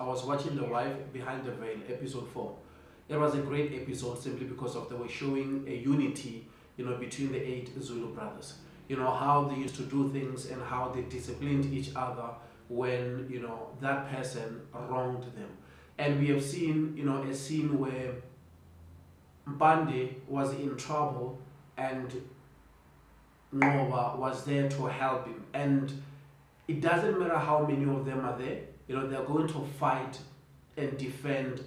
was watching The Wife Behind the Veil, episode 4. It was a great episode simply because of they were showing a unity, between the 8 Zulu brothers. How they used to do things and how they disciplined each other when, that person wronged them. And we have seen, a scene where Mbande was in trouble and Nova was there to help him. And it doesn't matter how many of them are there, they're going to fight and defend,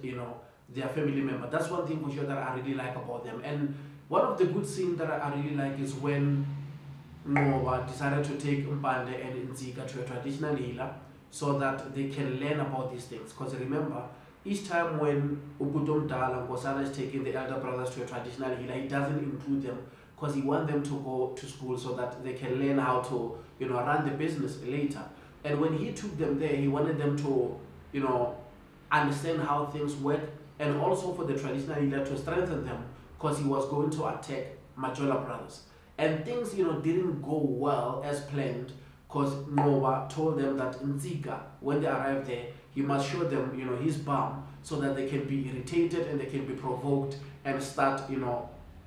their family member. That's one thing for sure that I really like about them. And one of the good scenes that I really like is when Nova decided to take Mbande and Nzika to a traditional healer so that they can learn about these things. Because remember, each time when Ubudomdala nkosana is taking the elder brothers to a traditional healer, he doesn't include them because he wants them to go to school so that they can learn how to, run the business later. And when he took them there, he wanted them to, understand how things work, and also for the traditional healer to strengthen them because he was going to attack Mqhele brothers. And things, didn't go well as planned because Nova told them that Nzika, when they arrived there, he must show them, his bum so that they can be irritated and they can be provoked and start,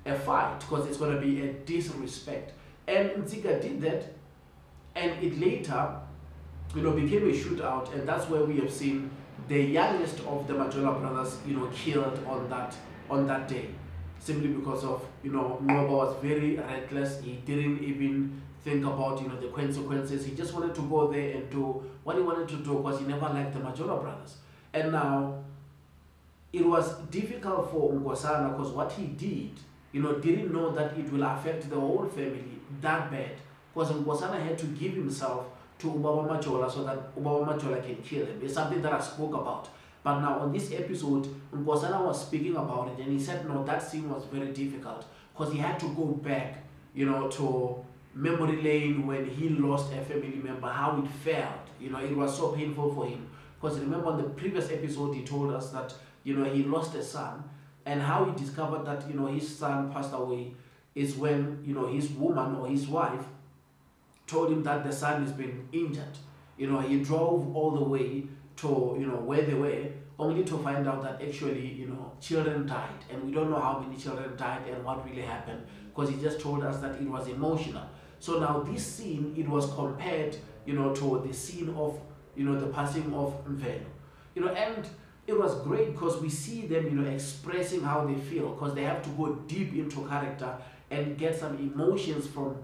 a fight because it's going to be a disrespect. And Nzika did that, and it later, became a shootout, and that's where we have seen the youngest of the Mqhele brothers, killed on that day, simply because of, Nova was very reckless. He didn't even think about, the consequences. He just wanted to go there and do what he wanted to do because he never liked the Mqhele brothers. And now, it was difficult for Nkosana because what he did, didn't know that it will affect the whole family that bad. Because Nkosana had to give himself to Ubaba Mqhele so that Ubaba Mqhele can kill him. It's something that I spoke about. But now on this episode, Nkosana was speaking about it and he said, no, that scene was very difficult because he had to go back, to memory lane when he lost a family member, how it felt. It was so painful for him. Because remember on the previous episode, he told us that, he lost a son, and how he discovered that, his son passed away is when, his woman or his wife told him that the son has been injured. He drove all the way to, where they were, only to find out that actually, children died. And we don't know how many children died and what really happened, because he just told us that it was emotional. So now this scene, it was compared, to the scene of, the passing of Mqhele. And it was great because we see them, expressing how they feel, because they have to go deep into character and get some emotions from,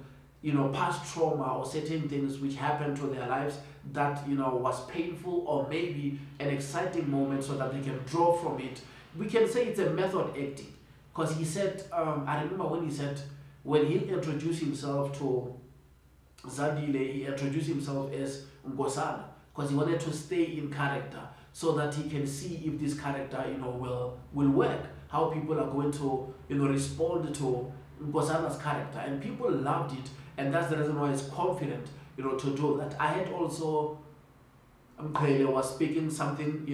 past trauma or certain things which happened to their lives that, was painful or maybe an exciting moment so that they can draw from it. We can say it's a method acting, because he said, I remember when he said, when he introduced himself to Zandile, he introduced himself as nkosana, because he wanted to stay in character so that he can see if this character, will work, how people are going to, respond to nkosana's character. And people loved it, and that's the reason why he's confident, to do that. I had also, Mqhele was speaking something,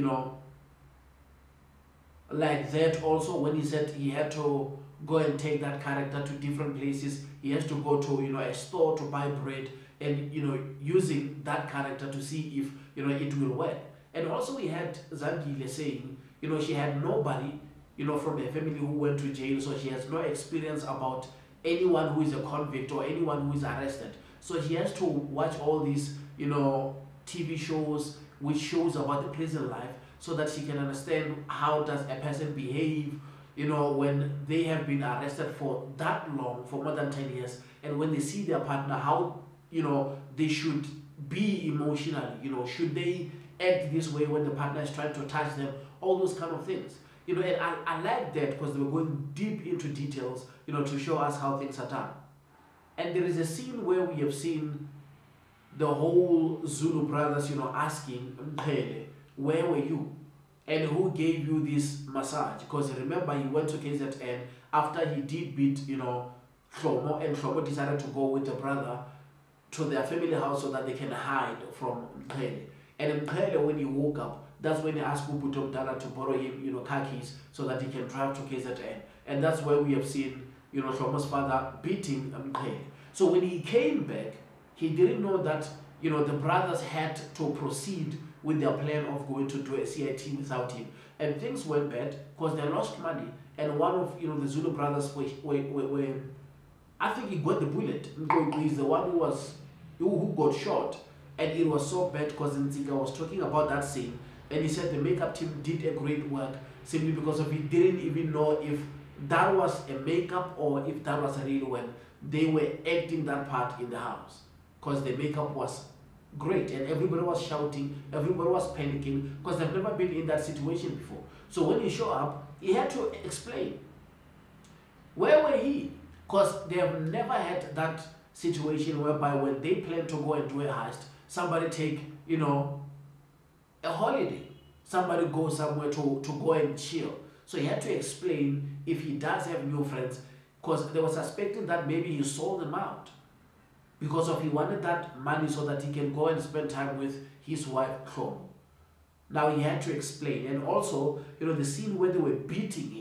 like that also, when he said he had to go and take that character to different places. He has to go to, a store to buy bread and, using that character to see if, it will work. And also we had Zandile saying, she had nobody, from her family who went to jail, so she has no experience about anyone who is a convict or anyone who is arrested. So she has to watch all these, TV shows which shows about the prison life so that she can understand how does a person behave, when they have been arrested for that long, for more than 10 years, and when they see their partner, how, they should be emotionally, should they act this way when the partner is trying to touch them, all those kind of things. And I like that because they were going deep into details, to show us how things are done. And there is a scene where we have seen the whole Zulu brothers, asking Mqhele, where were you? And who gave you this massage? Because remember, he went to KZN after he did beat, hlomu, and hlomu decided to go with the brother to their family house so that they can hide from Mqhele. And Mqhele, when he woke up, that's when he asked Ubudomdala to borrow him, car keys so that he can drive to KZN. And that's where we have seen, hlomu's father beating Mqhele. So when he came back, he didn't know that, the brothers had to proceed with their plan of going to do a CIT without him. And things went bad because they lost money. And one of the Zulu brothers were I think he got the bullet. He's the one who got shot. And it was so bad because Nzika was talking about that scene, and he said the makeup team did a great work simply because of he didn't even know if that was a makeup or if that was a real one. They were acting that part in the house because the makeup was great and everybody was shouting, everybody was panicking because they've never been in that situation before. So when he showed up, he had to explain. Where were he? Because they have never had that situation whereby when they plan to go and do a heist, somebody take, a holiday. Somebody go somewhere to go and chill. So he had to explain if he does have new friends, because they were suspecting that maybe he sold them out because of he wanted that money so that he can go and spend time with his wife, hlomu. Now he had to explain. And also, the scene where they were beating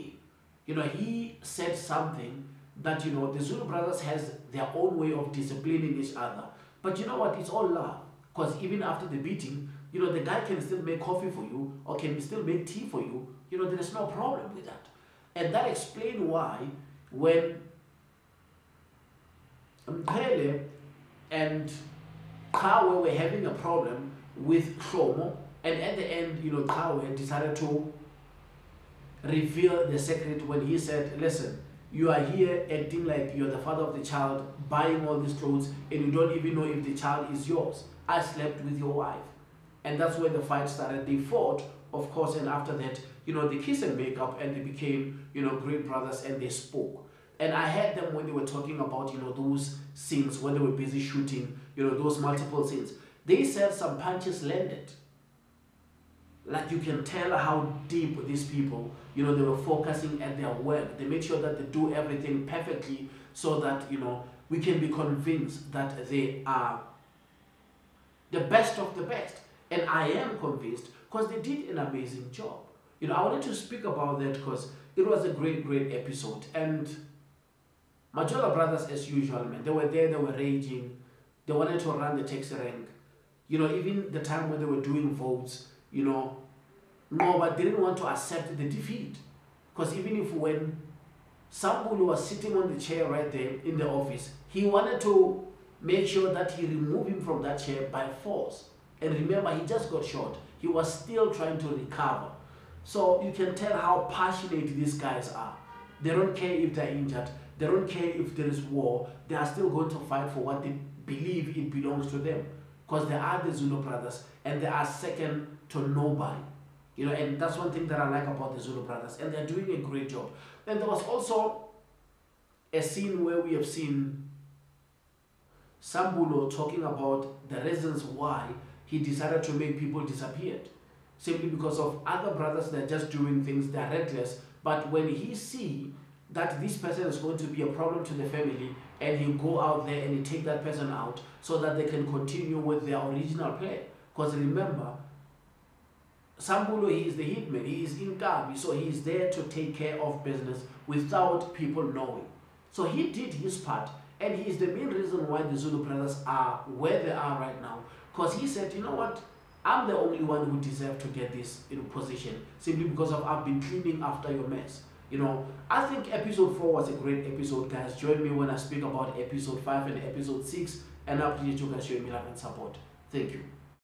him, he said something that, the Zulu brothers has their own way of disciplining each other. But you know what? It's all love. Because even after the beating, the guy can still make coffee for you or can still make tea for you. There's no problem with that. And that explains why when Mqhele and Kawe were having a problem with hlomu, and at the end, Kawe decided to reveal the secret when he said, listen, you are here acting like you're the father of the child, buying all these clothes, and you don't even know if the child is yours. I slept with your wife. And that's where the fight started. They fought, of course, and after that, they kissed and make up, and they became, great brothers, and they spoke. And I heard them when they were talking about, those scenes, when they were busy shooting, those multiple scenes. They said some punches landed. Like you can tell how deep these people, they were focusing at their work. They made sure that they do everything perfectly so that, we can be convinced that they are the best of the best. And I am convinced because they did an amazing job. I wanted to speak about that because it was a great, great episode. And Mqhele brothers, as usual, man, they were there, they were raging. They wanted to run the taxi rank. Even the time when they were doing votes, no, but they didn't want to accept the defeat. Because even if when Sambulu was sitting on the chair right there in the office, he wanted to make sure that he removed him from that chair by force. And remember, he just got shot. He was still trying to recover. So you can tell how passionate these guys are. They don't care if they're injured. They don't care if there is war. They are still going to fight for what they believe it belongs to them. Because they are the Zulu brothers and they are second to nobody. And that's one thing that I like about the Zulu brothers. And they're doing a great job. And there was also a scene where we have seen Sambulu talking about the reasons why he decided to make people disappear. Simply because of other brothers that are just doing things, they're reckless. But when he see that this person is going to be a problem to the family, and he go out there and he take that person out so that they can continue with their original plan. Because remember, Sambulu, he is the hitman, he is in Gabi, so he is there to take care of business without people knowing. So he did his part, and he is the main reason why the Zulu brothers are where they are right now. Because he said, you know what, I'm the only one who deserves to get this position, simply because of I've been cleaning after your mess. I think episode 4 was a great episode, guys. Join me when I speak about episode 5 and episode 6, and I appreciate you guys showing me love and support. Thank you.